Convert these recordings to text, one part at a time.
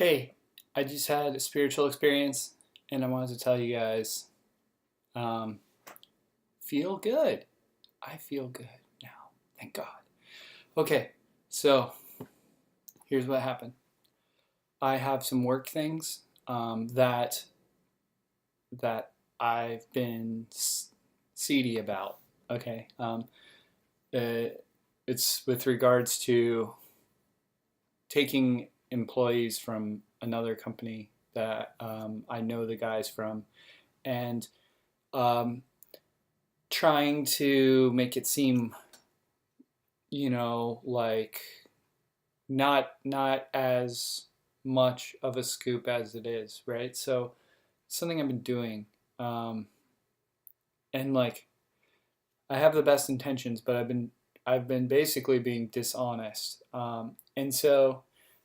Hey, I just had a spiritual experience and I wanted to tell you guys, um, feel good. I feel good now. Thank God. Okay, so here's what happened. I have some work things that I've been seedy about. Okay, uh, it's with regards to taking employees from another company that I know the guys from, and um, trying to make it seem, like not as much of a scoop as it is, right? So something I've been doing, um, and like I have the best intentions, but I've been basically being dishonest, and so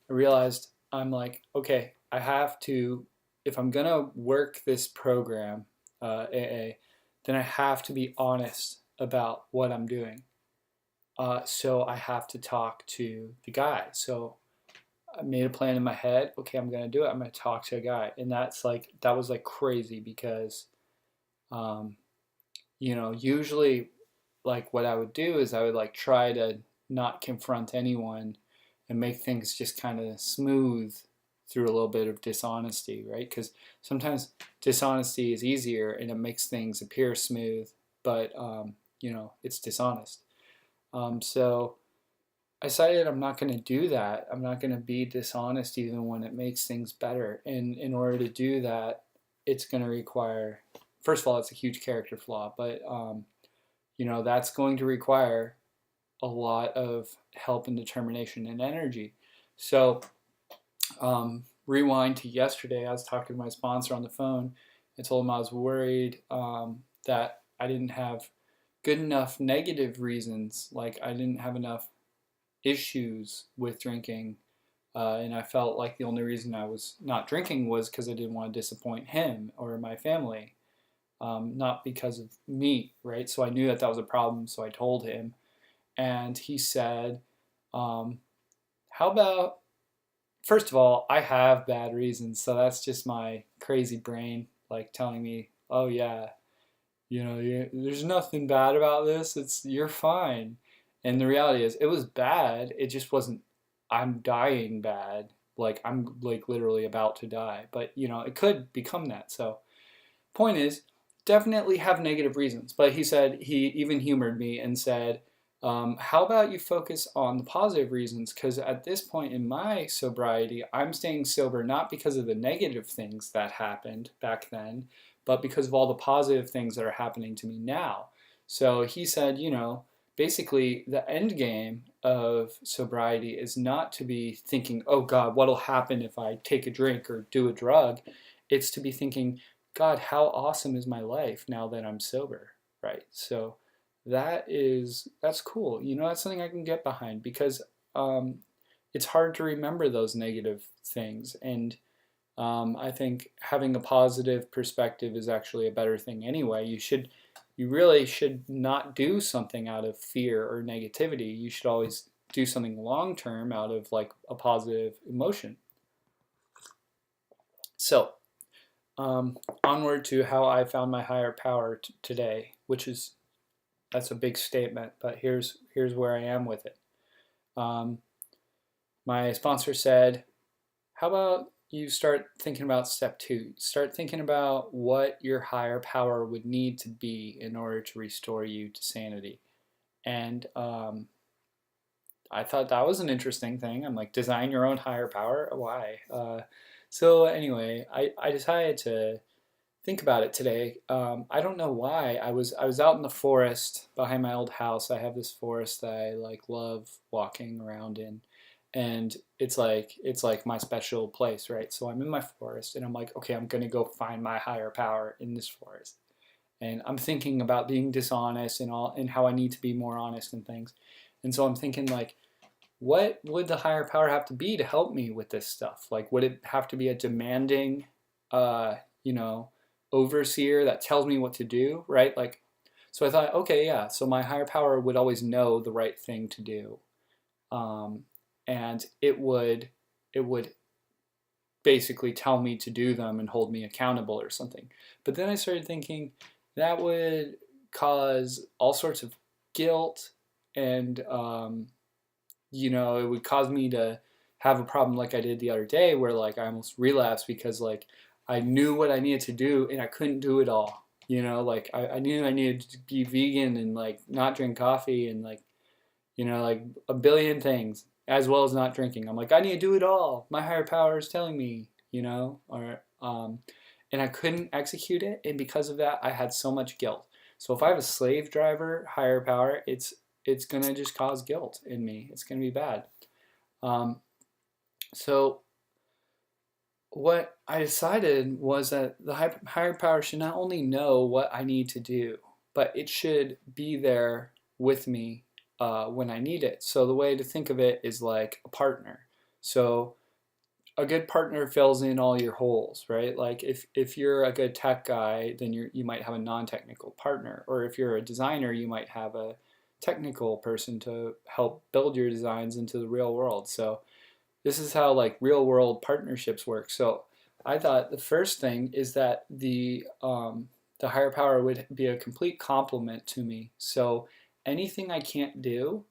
I realized I'm like, okay, I have to, if I'm gonna work this program, AA, then I have to be honest about what I'm doing. So I have to talk to the guy. So I made a plan in my head. Okay, I'm gonna do it. I'm gonna talk to a guy, and that was like crazy because, um, usually, like what I would do is I would like try to not confront anyone and make things just kind of smooth through a little bit of dishonesty, right? Because sometimes dishonesty is easier and it makes things appear smooth, but it's dishonest. So I decided I'm not going to do that. I'm not going to be dishonest even when it makes things better. And in order to do that, it's going to require, first of all, it's a huge character flaw, but that's going to require a lot of help and determination and energy. So rewind to yesterday, I was talking to my sponsor on the phone. I told him I was worried that I didn't have good enough negative reasons, like I didn't have enough issues with drinking. And I felt like the only reason I was not drinking was because I didn't want to disappoint him or my family, not because of me, right? So I knew that that was a problem, so I told him. And he said, um, how about, first of all, I have bad reasons, so that's just my crazy brain, like telling me, oh yeah, there's nothing bad about this. You're fine. And the reality is, it was bad. It just wasn't. I'm dying bad. Like I'm like literally about to die. But it could become that. So point is, definitely have negative reasons. But he said he even humored me and said, "How about you focus on the positive reasons? Because at this point in my sobriety, I'm staying sober not because of the negative things that happened back then, but because of all the positive things that are happening to me now." So he said, basically the end game of sobriety is not to be thinking, "Oh God, what'll happen if I take a drink or do a drug?" It's to be thinking, God, how awesome is my life now that I'm sober, right? So that's cool. That's something I can get behind because um, it's hard to remember those negative things, and I think having a positive perspective is actually a better thing anyway. You really should not do something out of fear or negativity. You should always do something long term out of like a positive emotion. So onward to how I found my higher power today, which is that's a big statement, but here's where I am with it. Um, my sponsor said, "How about you start thinking about step two? Start thinking about what your higher power would need to be in order to restore you to sanity." And I thought that was an interesting thing. I'm like, design your own higher power? Why? So anyway, I decided to think about it today. I don't know why. I was out in the forest behind my old house. I have this forest that I like love walking around in, and it's like my special place, right? So I'm in my forest, and I'm like, okay, I'm gonna go find my higher power in this forest, and I'm thinking about being dishonest and all, and how I need to be more honest and things, and so I'm thinking like, what would the higher power have to be to help me with this stuff? Like, would it have to be a demanding, uh, you know, overseer that tells me what to do, right? Like, so I thought, okay, yeah, so my higher power would always know the right thing to do, um, and it would basically tell me to do them and hold me accountable or something. But then I started thinking that would cause all sorts of guilt, and it would cause me to have a problem like I did the other day, where like I almost relapsed because like I knew what I needed to do and I couldn't do it all. Like I knew I needed to be vegan and like not drink coffee and like like a billion things, as well as not drinking. I'm like, I need to do it all. My higher power is telling me, and I couldn't execute it, and because of that, I had so much guilt. So if I have a slave driver higher power, it's gonna just cause guilt in me. It's gonna be bad. Um, so what I decided was that the higher power should not only know what I need to do, but it should be there with me when I need it. So the way to think of it is like a partner. So a good partner fills in all your holes, right? Like if you're a good tech guy, then you might have a non-technical partner, or if you're a designer, you might have a technical person to help build your designs into the real world. So this is how like real world partnerships work. So I thought the first thing is that the higher power would be a complete complement to me. So anything I can't do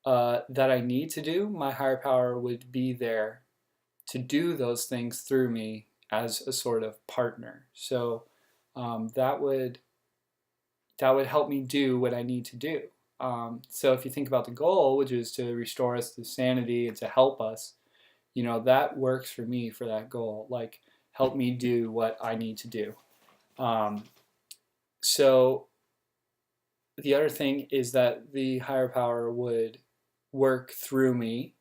that I need to do, my higher power would be there to do those things through me as a sort of partner. So that would help me do what I need to do. So if you think about the goal, which is to restore us to sanity and to help us, that works for me for that goal. Like, help me do what I need to do. So the other thing is that the higher power would work through me,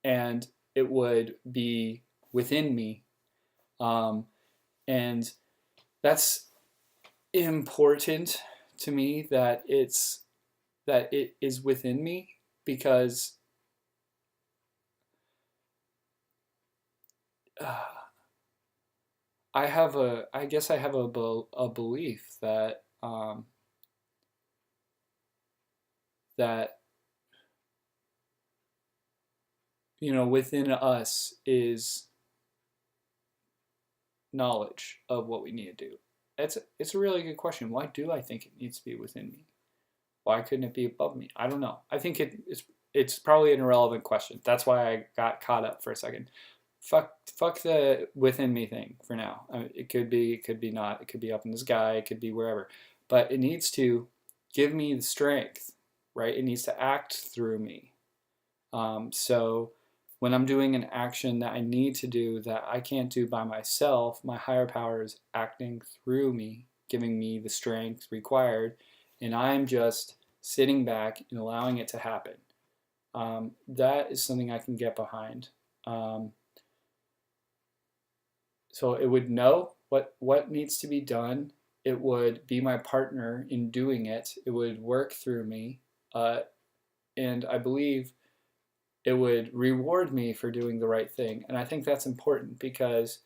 and it would be within me. And that's important to me, that it is within me, because I guess I have a belief that that within us is knowledge of what we need to do. It's a really good question. Why do I think it needs to be within me? Why couldn't it be above me? I don't know. I think it's probably an irrelevant question. That's why I got caught up for a second. Fuck the within me thing for now. I mean, it could be not. It could be up in the sky. It could be wherever. But it needs to give me the strength, right? It needs to act through me. So when I'm doing an action that I need to do that I can't do by myself, my higher power is acting through me, giving me the strength required, and I'm just sitting back and allowing it to happen. That is something I can get behind. So it would know what needs to be done. It would be my partner in doing it. It would work through me. And I believe it would reward me for doing the right thing. And I think that's important, because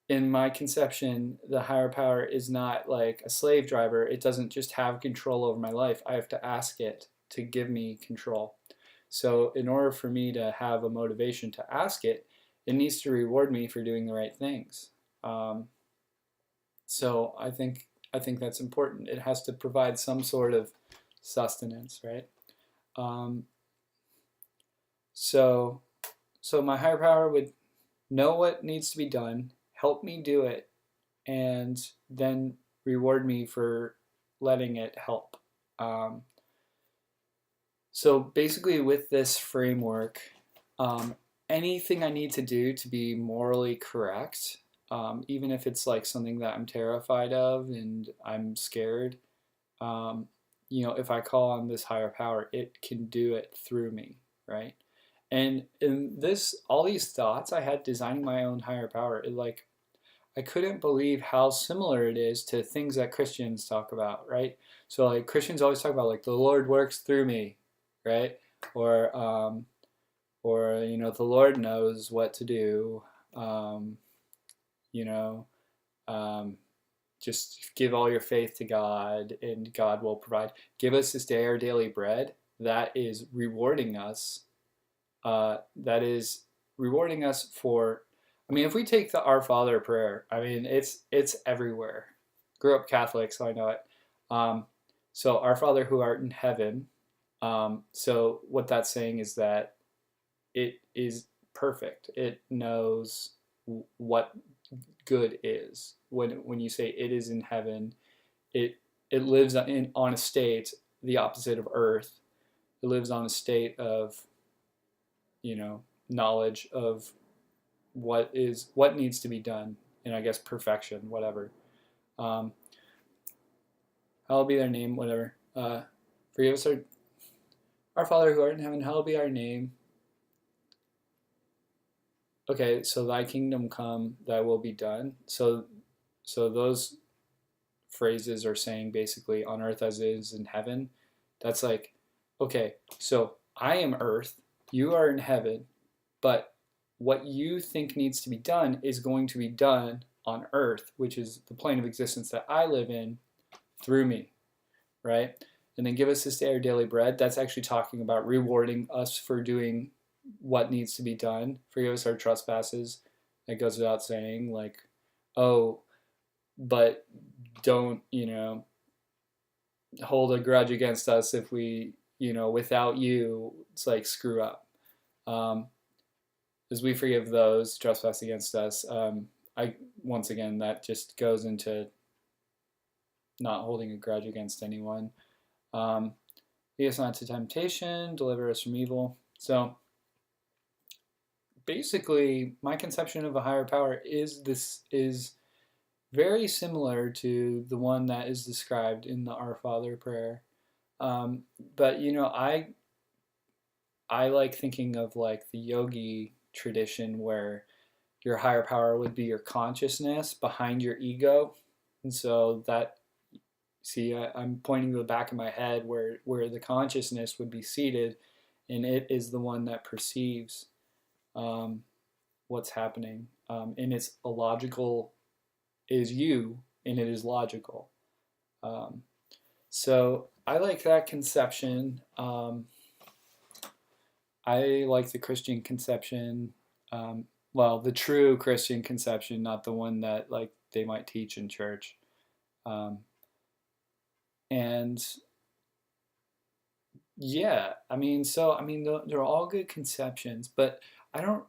in my conception, the higher power is not like a slave driver. It doesn't just have control over my life. I have to ask it to give me control. So in order for me to have a motivation to ask it, it needs to reward me for doing the right things. So I think that's important. It has to provide some sort of sustenance, right? So my higher power would know what needs to be done, help me do it, and then reward me for letting it help. So basically, with this framework, anything I need to do to be morally correct, even if it's like something that I'm terrified of and I'm scared, if I call on this higher power, it can do it through me, right? And in this, all these thoughts I had designing my own higher power, I couldn't believe how similar it is to things that Christians talk about, right? So like Christians always talk about like the Lord works through me, right? Or the Lord knows what to do. Just give all your faith to God, and God will provide. Give us this day our daily bread. That is rewarding us. That is rewarding us for I mean, if we take the Our Father prayer, I mean, it's everywhere. Grew up Catholic, so I know it. Um, so, Our Father who art in heaven. So, what that's saying is that it is perfect. It knows what good is. When you say it is in heaven, it it lives on a state the opposite of earth. It lives on a state of, knowledge of what needs to be done, and I guess perfection, whatever. Um, hallowed be their name, whatever. Forgive us our Father who art in heaven, hallowed be our name. Okay, so thy kingdom come, thy will be done. So those phrases are saying basically on earth as it is in heaven. That's like, okay, so I am earth, you are in heaven, but what you think needs to be done is going to be done on earth, which is the plane of existence that I live in, through me, right? And then give us this day our daily bread. That's actually talking about rewarding us for doing what needs to be done. Forgive us our trespasses. It goes without saying, like, oh, but don't, hold a grudge against us if we, without you, it's like screw up. As we forgive those trespass against us, I once again that just goes into not holding a grudge against anyone. Lead us not to temptation, deliver us from evil. So basically, my conception of a higher power is very similar to the one that is described in the Our Father prayer. But I like thinking of like the yogi tradition where your higher power would be your consciousness behind your ego, and so that see I'm pointing to the back of my head where the consciousness would be seated, and it is the one that perceives um, what's happening, and it's a logical is you, and it is logical. Um, so I like that conception. I like the Christian conception. Well, the true Christian conception, not the one that like they might teach in church. Um, and yeah, they're all good conceptions, but I don't.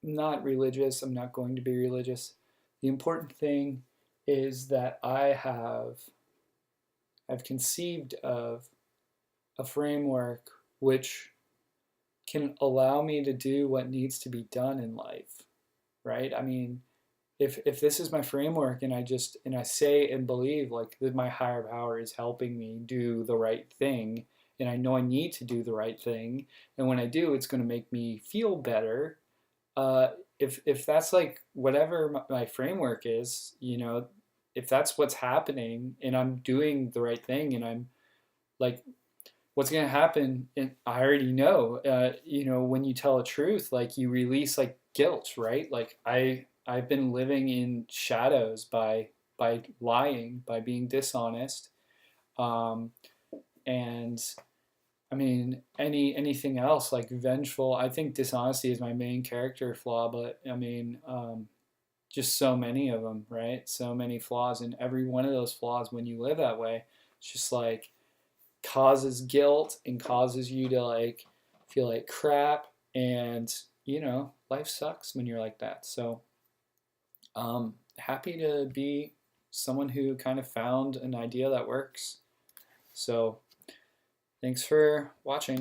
I'm not religious. I'm not going to be religious. The important thing is that I've conceived of a framework which can allow me to do what needs to be done in life, right? I mean, if this is my framework and I say and believe like that my higher power is helping me do the right thing, and I know I need to do the right thing, and when I do, it's going to make me feel better. Uh, if that's like whatever my framework is, if that's what's happening and I'm doing the right thing and I'm like what's going to happen, and I already know, when you tell a truth, like you release like guilt, right? Like I've been living in shadows by lying, by being dishonest, um, and I mean anything else like vengeful. I think dishonesty is my main character flaw, but I mean just so many of them, right? So many flaws, and every one of those flaws, when you live that way, it's just like causes guilt and causes you to like feel like crap, and life sucks when you're like that. So happy to be someone who kind of found an idea that works. So thanks for watching.